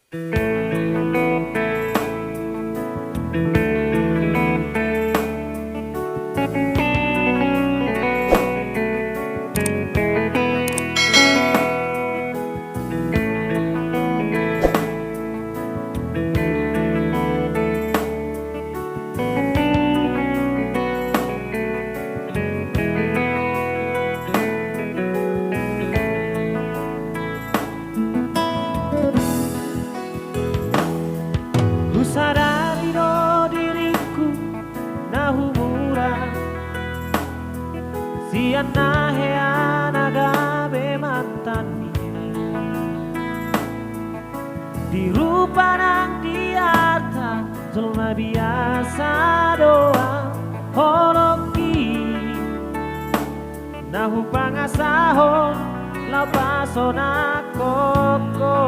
Ku sadari no diriku na humura siana heana gabe mantani di rupa nang di arta jelma biasa doa horoki nahu pangasahon lau pasona koko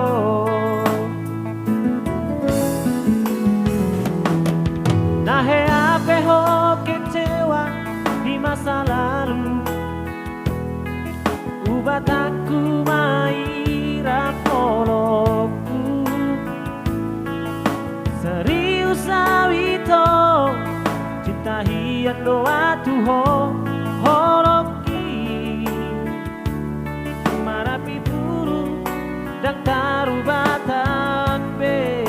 nahe ape ho kecewa di masa lalu ubat aku maira poloku serius awito cinta hian doa tuho horoki marapi buru dan tarubatan be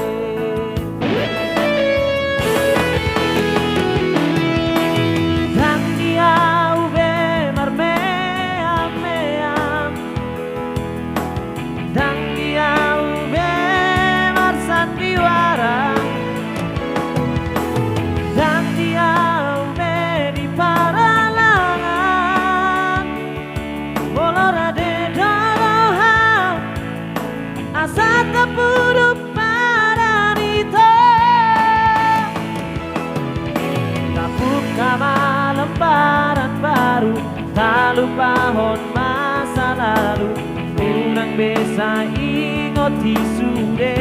lembaran baru tak lupa hon masa lalu kurang bisa ingot sude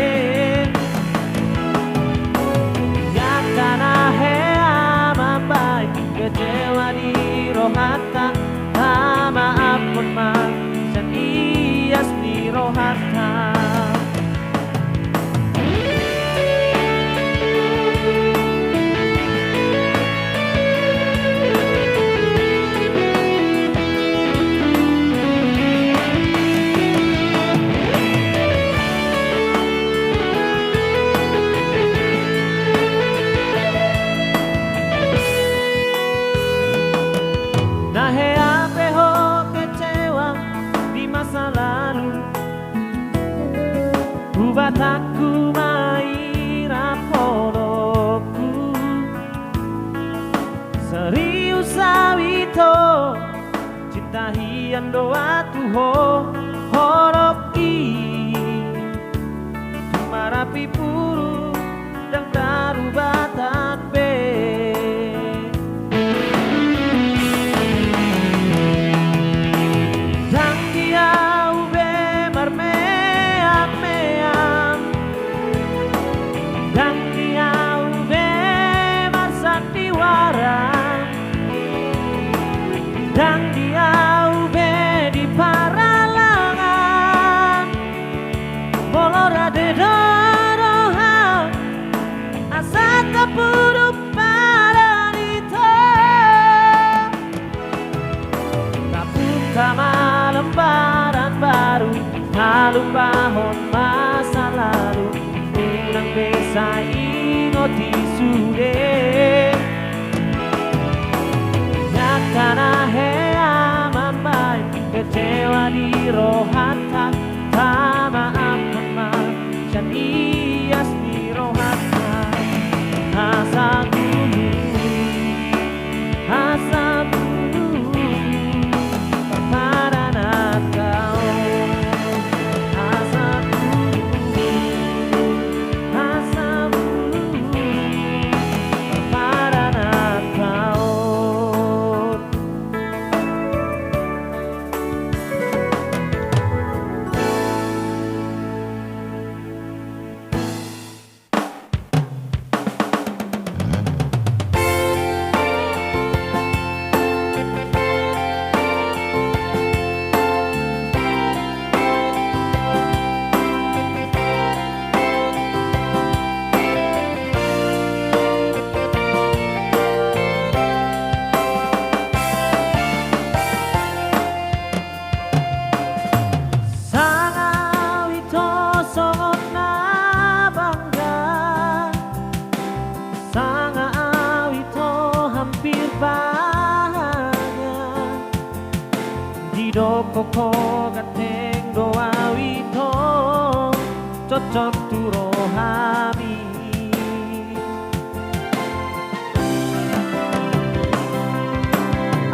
yang karena hea mampai kecewa di rohata maaf pun mak dan ias di rohata nahe ape ho kecewa di masa lalu ubat aku maira poloku serius awito cinta hian doa tuho horoki marapi puru dan tarubatan be dan dia ube di paralangan molora de doroha asa tapuru paranito kapuka lembaran baru lupa hon masa lalu kurang bisa ingot sude karena hea mampai kecewa di rohata maaf memang dan ias di rohata asa dulu pada kau asa dulu koko gateng doa wito cocok turo hami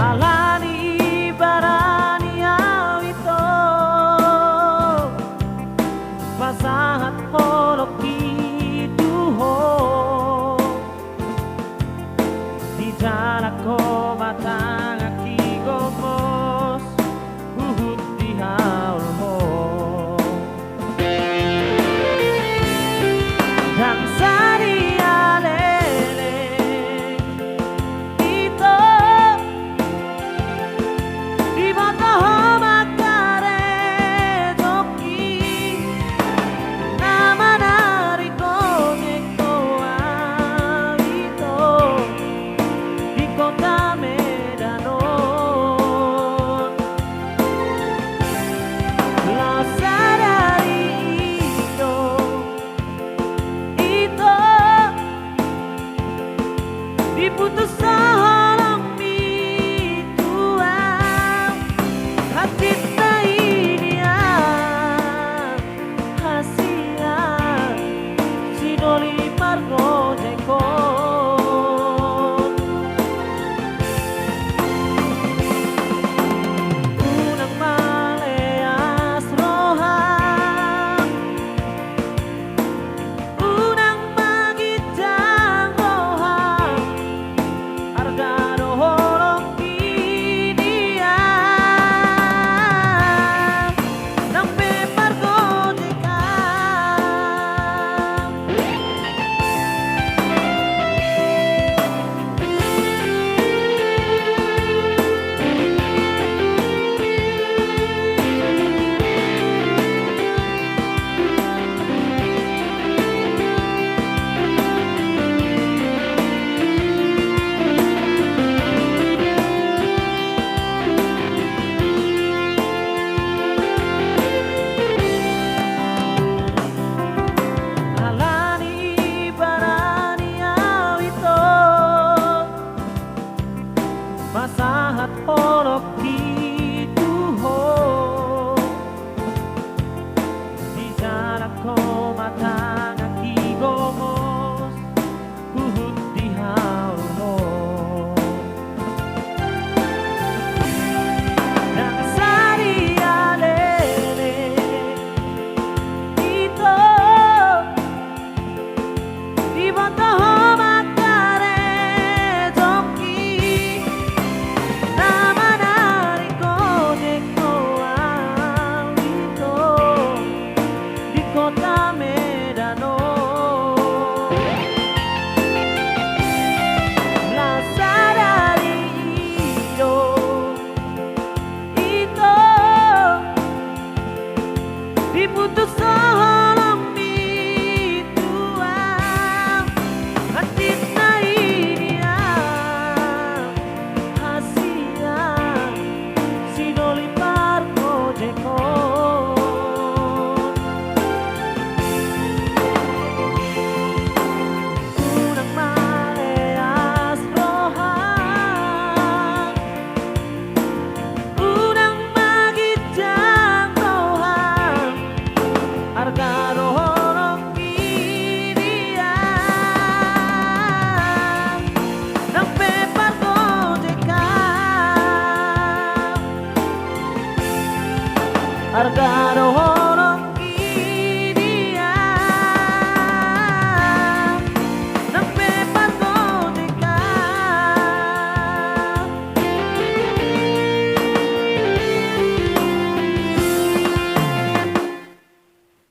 alani barani awito pasahat holok kiduho di jarak ko matang aki gomos uhut di haulho dan saria lele ito di mata makare joki nama nariko nekto awito di kota Medanon la sadari ito diputus seorang mituan hati ini hasilnya sinoli margo jekon unang maleas rohang unang magitang rohang argano horong kidia nang pepargo jekang alani barani awito masahat holok kituho di jarak ko matang aki gomos uhut di haulho dan saria lele ito di mata makare joki nama nariko nekto awito di kota Medanon la sadari ito diputus seorang mituan hati ini hasilnya sinoli margo jekon unang maleas rohang unang magitang rohang argano horong kidia nang pepargo jekang argano